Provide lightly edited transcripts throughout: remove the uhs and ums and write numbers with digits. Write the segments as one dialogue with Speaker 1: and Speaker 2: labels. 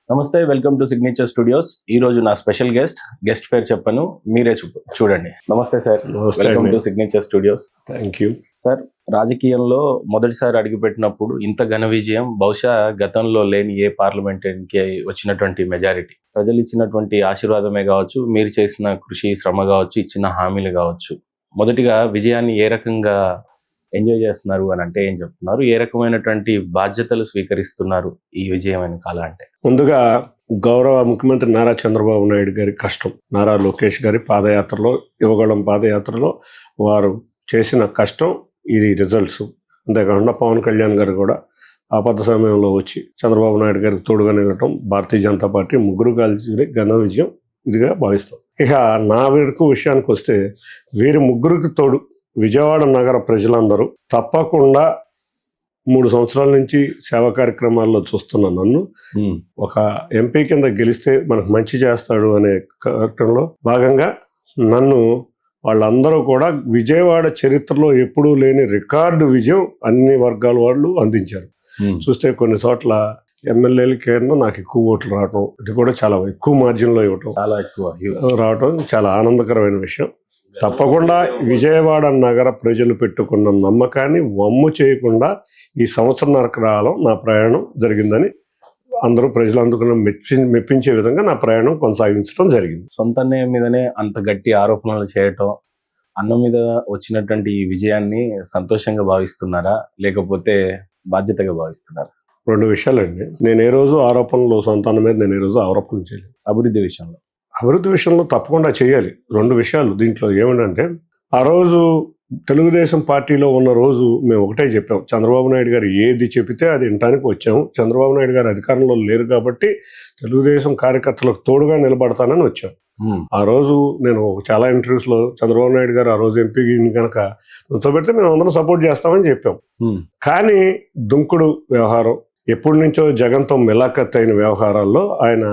Speaker 1: నమస్తే, welcome to signature studios. ఈ రోజు నా స్పెషల్ గెస్ట్ పేరు చెప్పను, మీరే చూడండి. నమస్తే sir, welcome to signature studios.
Speaker 2: Thank you
Speaker 1: sir. రాజకీయంలో మొదటిసారి అడుగుపెట్టినప్పుడు ఇంత ఘన విజయం బహుశా గతంలో లేని ఏ పార్లమెంటరీకి వచ్చినటువంటి మెజారిటీ, ప్రజలు ఇచ్చినటువంటి ఆశీర్వాదమే కావచ్చు, మీరు చేసిన కృషి శ్రమ కావచ్చు, ఇచ్చిన హామీలు కావచ్చు. మొదటిగా విజయాన్ని ఏ రకంగా ఎంజాయ్ చేస్తున్నారు అని అంటే ఏం చెప్తున్నారు? ఏ రకమైనటువంటి బాధ్యతలు స్వీకరిస్తున్నారు ఈ విజయం వెనకాల అంటే?
Speaker 2: ముందుగా గౌరవ ముఖ్యమంత్రి నారా చంద్రబాబు నాయుడు గారి కష్టం, నారా లోకేష్ గారి పాదయాత్రలో, యువగళం పాదయాత్రలో వారు చేసిన కష్టం, ఇది రిజల్ట్స్. అంతేకాకుండా పవన్ కళ్యాణ్ గారు కూడా ఆపద సమయంలో వచ్చి చంద్రబాబు నాయుడు గారికి తోడుగా నిలటం, భారతీయ జనతా పార్టీ ముగ్గురు కలిసి ఘన విజయం ఇదిగా భావిస్తాం. ఇక నా విషయానికి వస్తే, వీరి ముగ్గురికి తోడు విజయవాడ నగర ప్రజలందరూ తప్పకుండా 3 సంవత్సరాల నుంచి సేవా కార్యక్రమాల్లో చూస్తున్న నన్ను ఒక ఎంపీ కింద గెలిస్తే మనకు మంచి చేస్తాడు అనే కార్యక్రమంలో భాగంగా నన్ను వాళ్ళందరూ కూడా విజయవాడ చరిత్రలో ఎప్పుడూ లేని రికార్డు విజయం అన్ని వర్గాల వాళ్ళు అందించారు. చూస్తే కొన్ని చోట్ల ఎమ్మెల్యేలకి నాకు ఎక్కువ ఓట్లు రావటం, ఇది కూడా చాలా ఎక్కువ మార్జిన్లో ఇవ్వటం,
Speaker 1: చాలా ఎక్కువ రావటం
Speaker 2: చాలా ఆనందకరమైన విషయం. తప్పకుండా విజయవాడ నగర ప్రజలు పెట్టుకున్న నమ్మకాన్ని వమ్ము చేయకుండా ఈ సంవత్సరంన్నర కాలం నా ప్రయాణం జరిగిందని అందరూ ప్రజలు అందుకున్న మెప్పించే విధంగా నా ప్రయాణం కొనసాగించడం జరిగింది.
Speaker 1: సొంత అన్నయ్య మీదనే అంత గట్టి ఆరోపణలు చేయటం, అన్న మీద వచ్చినటువంటి ఈ విజయాన్ని సంతోషంగా భావిస్తున్నారా, లేకపోతే బాధ్యతగా భావిస్తున్నారా?
Speaker 2: 2 విషయాలండి. నేను ఏ రోజు ఆరోపణలు సొంత అన్న మీద నేను ఏ రోజు ఆరోపణలు చేయలేదు. అభివృద్ధి విషయంలో తప్పకుండా చేయాలి. 2 విషయాలు దీంట్లో ఏమిటంటే, ఆ రోజు తెలుగుదేశం పార్టీలో ఉన్న రోజు మేము ఒకటే చెప్పాం, చంద్రబాబు నాయుడు గారు ఏది చెబితే అది వినటానికి వచ్చాము. చంద్రబాబు నాయుడు గారు అధికారంలో లేరు కాబట్టి తెలుగుదేశం కార్యకర్తలకు తోడుగా నిలబడతానని వచ్చాం. ఆ రోజు నేను చాలా ఇంటర్వ్యూస్లో చంద్రబాబు నాయుడు గారు ఆ రోజు ఎంపీ కనుక నుంచోబెడితే మేము అందరం సపోర్ట్ చేస్తామని చెప్పాం. కానీ దుంకుడు వ్యవహారం, ఎప్పటి నుంచో జగన్తో మిలాఖత్ అయిన వ్యవహారాల్లో ఆయన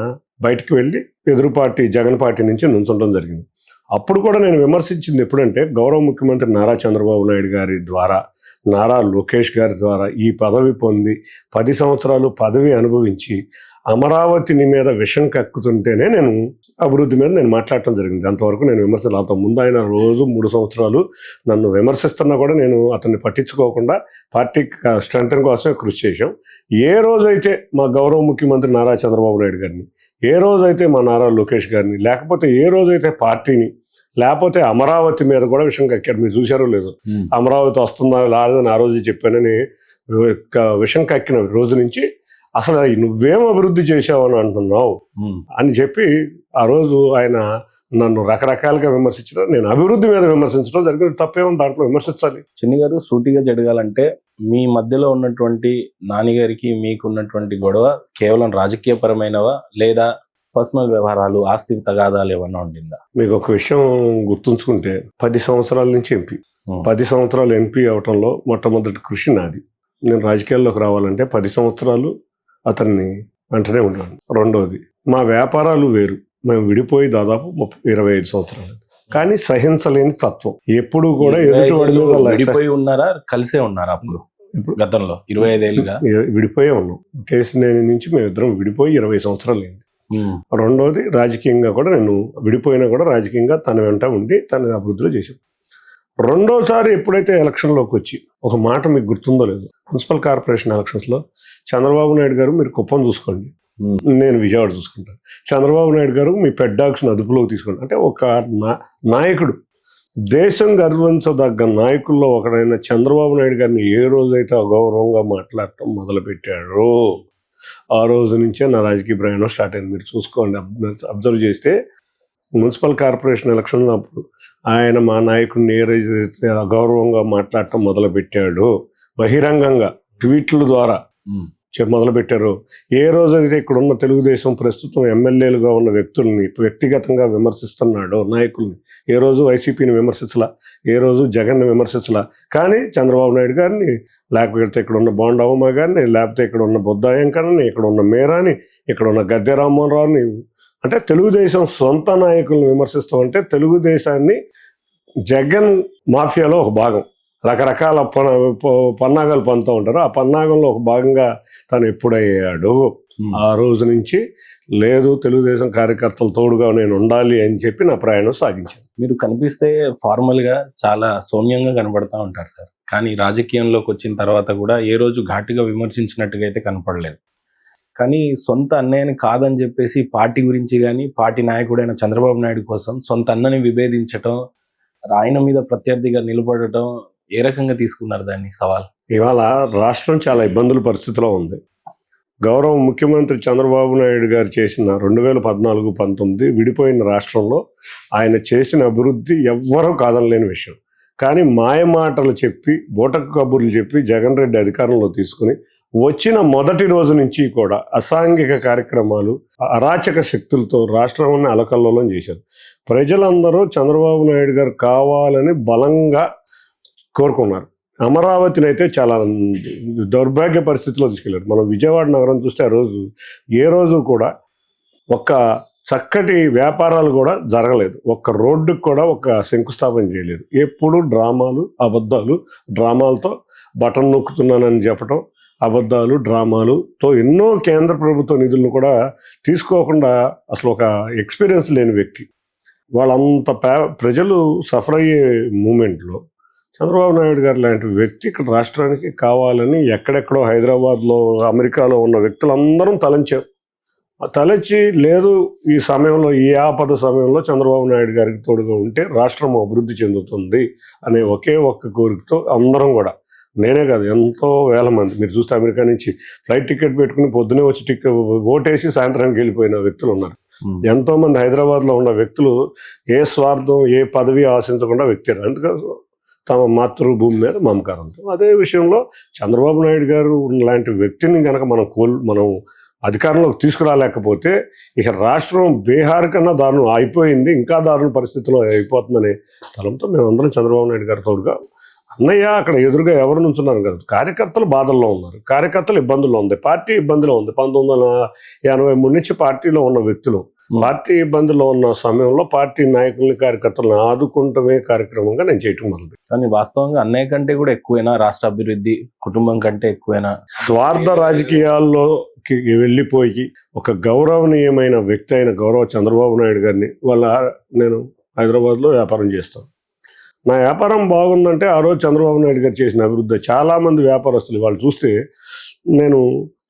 Speaker 2: బయటికి వెళ్ళి ఎదురు పార్టీ జగన్ పార్టీ నుంచి నుంచడం జరిగింది. అప్పుడు కూడా నేను విమర్శించింది ఎప్పుడంటే, గౌరవ ముఖ్యమంత్రి నారా చంద్రబాబు నాయుడు గారి ద్వారా, నారా లోకేష్ గారి ద్వారా ఈ పదవి పొంది 10 సంవత్సరాలు పదవి అనుభవించి అమరావతిని మీద విషం కక్కుతుంటేనే నేను అభివృద్ధి మీద నేను మాట్లాడటం జరిగింది. అంతవరకు నేను విమర్శలు, అంత ముందు ఆయన రోజు 3 సంవత్సరాలు నన్ను విమర్శిస్తున్నా కూడా నేను అతన్ని పట్టించుకోకుండా పార్టీ స్ట్రెంగ్తన్ కోసమే కృషి చేశాం. ఏ రోజైతే మా గౌరవ ముఖ్యమంత్రి నారా చంద్రబాబు నాయుడు గారిని, ఏ రోజైతే మా నారా లోకేష్ గారిని, లేకపోతే ఏ రోజైతే పార్టీని, లేకపోతే అమరావతి మీద కూడా విషయం కక్కారు. మీరు చూశారో లేదు, అమరావతి వస్తుందా లేదని ఆ రోజు చెప్పానని విషం కక్కిన రోజు నుంచి అసలు నువ్వేం అభివృద్ధి చేశావు అని అంటున్నావు అని చెప్పి ఆ రోజు ఆయన నన్ను రకరకాలుగా విమర్శించడం, నేను అభివృద్ధి మీద విమర్శించడం జరిగింది. తప్పేమో దాంట్లో విమర్శించాలి.
Speaker 1: చిన్ని గారు, సూటిగా జరగాలంటే మీ మధ్యలో ఉన్నటువంటి నాన్నగారికి మీకు ఉన్నటువంటి గొడవ కేవలం రాజకీయపరమైనవా, లేదా పర్సనల్ వ్యవహారాలు, ఆస్తి తగాదాలు ఏమన్నా ఉండిందా?
Speaker 2: మీకు ఒక విషయం గుర్తుంచుకుంటే, 10 సంవత్సరాల నుంచి ఎంపీ, 10 సంవత్సరాలు ఎంపీ అవటంలో మొట్టమొదటి కృషి నాది. నేను రాజకీయాల్లోకి రావాలంటే 10 సంవత్సరాలు అతన్ని వెంటనే ఉన్నాను. రెండోది, మా వ్యాపారాలు వేరు, మేము విడిపోయి దాదాపు 25 సంవత్సరాలు. కానీ సహించలేని తత్వం ఎప్పుడు కూడా ఎదుటివాడి మీద
Speaker 1: విడిపోయి ఉన్నారా, కలిసే ఉన్నారా? అప్పుడు గతంలో 25 ఏళ్ళుగా
Speaker 2: విడిపోయే ఉన్నాం. కేసినేని నుంచి మేమిద్దరం విడిపోయి 20 సంవత్సరాలు అయింది. రెండోది, రాజకీయంగా కూడా నేను విడిపోయినా కూడా రాజకీయంగా తన వెంట ఉండి తన అభివృద్ధిలో చేశాం. రెండోసారి ఎప్పుడైతే ఎలక్షన్లోకి వచ్చి, ఒక మాట మీకు గుర్తుందో లేదు, మున్సిపల్ కార్పొరేషన్ ఎలక్షన్స్లో చంద్రబాబు నాయుడు గారు మీరు కుప్పం చూసుకోండి, నేను విజయవాడ చూసుకుంటాను, చంద్రబాబు నాయుడు గారు మీ పెడ్ డాగ్స్ని అదుపులోకి తీసుకోండి అంటే, ఒక నాయకుడు, దేశం గర్వించదగ్గ నాయకుల్లో ఒకడైన చంద్రబాబు నాయుడు గారిని ఏ రోజైతే అగౌరవంగా మాట్లాడటం మొదలుపెట్టాడో ఆ రోజు నుంచే నా రాజకీయ ప్రయాణం స్టార్ట్ అయింది. మీరు చూసుకోండి, అబ్జర్వ్ చేస్తే మున్సిపల్ కార్పొరేషన్ ఎలక్షన్లో అప్పుడు ఆయన మా నాయకుడిని ఏ రోజైతే అగౌరవంగా మాట్లాడటం మొదలుపెట్టాడో, బహిరంగంగా ట్వీట్ల ద్వారా మొదలుపెట్టారు, ఏ రోజైతే ఇక్కడ ఉన్న తెలుగుదేశం ప్రస్తుతం ఎమ్మెల్యేలుగా ఉన్న వ్యక్తుల్ని వ్యక్తిగతంగా విమర్శిస్తున్నాడో, నాయకుల్ని, ఏ రోజు వైసీపీని విమర్శించలా, ఏ రోజు జగన్ని విమర్శించలా, కానీ చంద్రబాబు నాయుడు గారిని, లేకపోతే ఇక్కడ ఉన్న బోండవమ్మ గారిని, లేకపోతే ఇక్కడ ఉన్న బుద్ధాయంకర్ని, ఇక్కడ ఉన్న మేరాని, ఇక్కడ ఉన్న గద్దె రామ్మోహన్ రావుని, అంటే తెలుగుదేశం సొంత నాయకులను విమర్శిస్తామంటే తెలుగుదేశాన్ని జగన్ మాఫియాలో ఒక భాగం. రకరకాల పన్నాగాలు పన్నుతూ ఉంటారు. ఆ పన్నాగంలో ఒక భాగంగా తను ఎప్పుడయ్యాడు ఆ రోజు నుంచి లేదు తెలుగుదేశం కార్యకర్తలు తోడుగా నేను ఉండాలి అని చెప్పి నా ప్రయాణం సాగించాను.
Speaker 1: మీరు కనిపిస్తే ఫార్మల్గా చాలా సౌమ్యంగా కనబడతా ఉంటారు సార్, కానీ రాజకీయంలోకి వచ్చిన తర్వాత కూడా ఏ రోజు ఘాటుగా విమర్శించినట్టుగా అయితే కనపడలేదు. కానీ సొంత అన్నయ్యని కాదని చెప్పేసి పార్టీ గురించి కానీ పార్టీ నాయకుడైన చంద్రబాబు నాయుడు కోసం సొంత అన్నని విభేదించటం, ఆయన మీద ప్రత్యర్థిగా నిలబడటం ఏ రకంగా తీసుకున్నారు దాన్ని సవాల్?
Speaker 2: ఇవాళ రాష్ట్రం చాలా ఇబ్బందుల పరిస్థితిలో ఉంది. గౌరవ ముఖ్యమంత్రి చంద్రబాబు నాయుడు గారు చేసిన 2014-19 విడిపోయిన రాష్ట్రంలో ఆయన చేసిన అభివృద్ధి ఎవ్వరూ కాదనలేని విషయం. కానీ మాయమాటలు చెప్పి బూటకు కబుర్లు చెప్పి జగన్ రెడ్డి అధికారంలో తీసుకుని వచ్చిన మొదటి రోజు నుంచి కూడా అసాంఘిక కార్యక్రమాలు అరాచక శక్తులతో రాష్ట్రాన్ని అలకల్లోలం చేశారు. ప్రజలందరూ చంద్రబాబు నాయుడు గారు కావాలని బలంగా కోరుకున్నారు. అమరావతిని అయితే చాలా దౌర్భాగ్య పరిస్థితిలో తీసుకెళ్లారు. మనం విజయవాడ నగరం చూస్తే ఆ రోజు ఏ రోజు కూడా ఒక్క చక్కటి వ్యాపారాలు కూడా జరగలేదు. ఒక్క రోడ్డుకు కూడా ఒక శంకుస్థాపన చేయలేదు. ఎప్పుడు డ్రామాలు, అబద్ధాలు, డ్రామాలతో బటన్ నొక్కుతున్నానని చెప్పడం, అబద్ధాలు, డ్రామాలుతో ఎన్నో కేంద్ర ప్రభుత్వ నిధులను కూడా తీసుకోకుండా అసలు ఒక ఎక్స్పీరియన్స్ లేని వ్యక్తి. వాళ్ళంత ప్రజలు సఫర్ అయ్యే మూమెంట్లో చంద్రబాబు నాయుడు గారు లాంటి వ్యక్తి ఇక్కడ రాష్ట్రానికి కావాలని ఎక్కడెక్కడో హైదరాబాద్లో, అమెరికాలో ఉన్న వ్యక్తులందరం తలంచారు. తలచి లేదు ఈ సమయంలో, ఈ ఆపద సమయంలో చంద్రబాబు నాయుడు గారికి తోడుగా ఉంటే రాష్ట్రం అభివృద్ధి చెందుతుంది అనే ఒకే ఒక్క కోరికతో అందరం కూడా, నేనే కాదు ఎంతో వేల మంది, మీరు చూస్తే అమెరికా నుంచి ఫ్లైట్ టికెట్ పెట్టుకుని పొద్దునే వచ్చి ఓటేసి సాయంత్రానికి వెళ్ళిపోయిన వ్యక్తులు ఉన్నారు. ఎంతోమంది హైదరాబాద్లో ఉన్న వ్యక్తులు ఏ స్వార్థం, ఏ పదవి ఆశించకుండా వ్యక్తి అందుకని తమ మాతృభూమి మీద మమకారంతో. అదే విషయంలో చంద్రబాబు నాయుడు గారు లాంటి వ్యక్తిని కనుక మనం అధికారంలోకి తీసుకురాలేకపోతే ఇక రాష్ట్రం బీహార్ కన్నా దారుణం అయిపోయింది, ఇంకా దారుణ పరిస్థితిలో అయిపోతుందనే తలంతో మేమందరం చంద్రబాబు నాయుడు గారి తోడుగా, అన్నయ్య అక్కడ ఎదురుగా ఎవరు నుంచున్నారు కదా, కార్యకర్తలు బాధల్లో ఉన్నారు, కార్యకర్తలు ఇబ్బందుల్లో ఉంది, పార్టీ ఇబ్బందిలో ఉంది. 1983 నుంచి పార్టీలో ఉన్న వ్యక్తులు పార్టీ ఇబ్బందుల్లో ఉన్న సమయంలో పార్టీ నాయకుల్ని, కార్యకర్తలను ఆదుకుంటమే కార్యక్రమంగా నేను చేయటం మొదలు.
Speaker 1: కానీ వాస్తవంగా అన్నయ్య కంటే కూడా ఎక్కువైనా రాష్ట్ర అభివృద్ధి, కుటుంబం కంటే ఎక్కువైనా
Speaker 2: స్వార్థ రాజకీయాల్లో వెళ్ళిపోయి ఒక గౌరవనీయమైన వ్యక్తి అయిన గౌరవ చంద్రబాబు నాయుడు గారిని నేను హైదరాబాద్లో వ్యాపారం చేస్తాను. నా వ్యాపారం బాగుందంటే ఆ రోజు చంద్రబాబు నాయుడు గారు చేసిన అభివృద్ధి. చాలామంది వ్యాపారస్తులు వాళ్ళు చూస్తే, నేను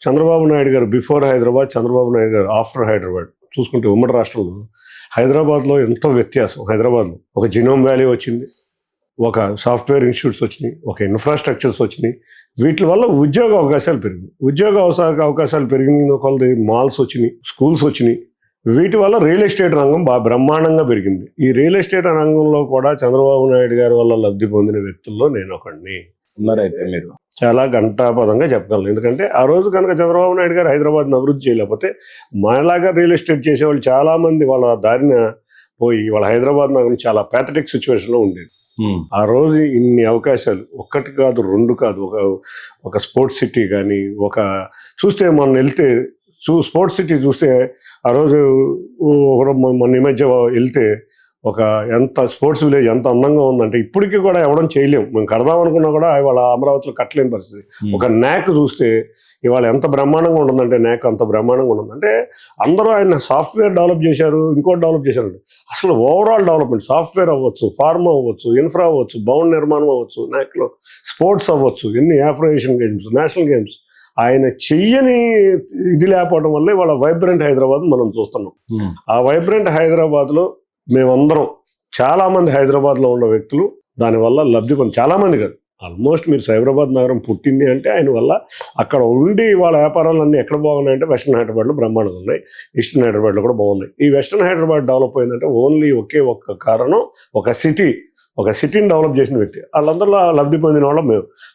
Speaker 2: చంద్రబాబు నాయుడు గారు బిఫోర్ హైదరాబాద్, చంద్రబాబు నాయుడు గారు ఆఫ్టర్ హైదరాబాద్ చూసుకుంటే ఉమ్మడి రాష్ట్రంలో హైదరాబాద్లో ఎంతో వ్యత్యాసం. హైదరాబాద్లో ఒక జినోమ్ వ్యాలీ వచ్చింది, ఒక సాఫ్ట్వేర్ ఇన్స్టిట్యూట్స్ వచ్చినాయి, ఒక ఇన్ఫ్రాస్ట్రక్చర్స్ వచ్చినాయి. వీటి వల్ల ఉద్యోగ అవకాశాలు పెరిగినాయి. అవకాశాలు పెరిగిన కొలది మాల్స్ వచ్చినాయి, స్కూల్స్ వచ్చినాయి. వీటి వల్ల రియల్ ఎస్టేట్ రంగం బాగా బ్రహ్మాండంగా పెరిగింది. ఈ రియల్ ఎస్టేట్ రంగంలో కూడా చంద్రబాబు నాయుడు గారి వల్ల లబ్ధి పొందిన వ్యక్తుల్లో నేను ఒకడిని.
Speaker 1: ఉన్నారైతే మీరు
Speaker 2: చాలా ఘంటాపదంగా చెప్పగలను. ఎందుకంటే ఆ రోజు కనుక చంద్రబాబు నాయుడు గారు హైదరాబాద్ని అభివృద్ధి చేయలేకపోతే మనలాగా రియల్ ఎస్టేట్ చేసేవాళ్ళు చాలామంది వాళ్ళ దారిన పోయి వాళ్ళ హైదరాబాద్ నగరం చాలా ప్యాథటిక్ సిచ్యువేషన్లో ఉండేది. ఆ రోజు ఇన్ని అవకాశాలు, ఒక్కటి కాదు, రెండు కాదు, ఒక స్పోర్ట్స్ సిటీ కానీ, చూస్తే మనం వెళ్తే స్పోర్ట్స్ సిటీ చూస్తే ఆ రోజు మొన్న ఈ మధ్య వెళ్తే ఎంత స్పోర్ట్స్ విలేజ్ ఎంత అందంగా ఉందంటే ఇప్పటికీ కూడా ఎవడం చేయలేము. మేము కడదాం అనుకున్నా కూడా ఇవాళ అమరావతిలో కట్టలేని పరిస్థితి. ఒక న్యాక్ చూస్తే ఇవాళ ఎంత బ్రహ్మాండంగా ఉంటుందంటే, న్యాక్ అంత బ్రహ్మాండంగా ఉంటుందంటే అందరూ ఆయన సాఫ్ట్వేర్ డెవలప్ చేశారు, ఇంకోటి డెవలప్ చేశారు. అసలు ఓవరాల్ డెవలప్మెంట్, సాఫ్ట్వేర్ అవ్వచ్చు, ఫార్మా అవ్వచ్చు, ఇన్ఫ్రా అవ్వచ్చు, భవన నిర్మాణం అవ్వచ్చు, న్యాక్లో స్పోర్ట్స్ అవ్వచ్చు, ఎన్ని ఏషియన్ గేమ్స్, నేషనల్ గేమ్స్, ఆయన చెయ్యని ఇది లేకపోవడం వల్ల ఇవాళ వైబ్రెంట్ హైదరాబాద్ మనం చూస్తున్నాం. ఆ వైబ్రెంట్ హైదరాబాద్లో మేమందరం, చాలామంది హైదరాబాద్లో ఉన్న వ్యక్తులు దానివల్ల లబ్ధి పొంది, చాలామంది కాదు, ఆల్మోస్ట్ మీరు సైబరాబాద్ నగరం పుట్టింది అంటే ఆయన వల్ల. అక్కడ ఉండి వాళ్ళ వ్యాపారాలన్నీ ఎక్కడ బాగున్నాయంటే వెస్ట్రన్ హైదరాబాద్లో బ్రహ్మాండంగా ఉన్నాయి, ఈస్టర్న్ హైదరాబాద్లో కూడా బాగున్నాయి. ఈ వెస్ట్రన్ హైదరాబాద్ డెవలప్ అయిందంటే ఓన్లీ ఒకే ఒక్క కారణం, ఒక సిటీని డెవలప్ చేసిన వ్యక్తి. వాళ్ళందరిలో లబ్ధి పొందిన వాళ్ళం మేము.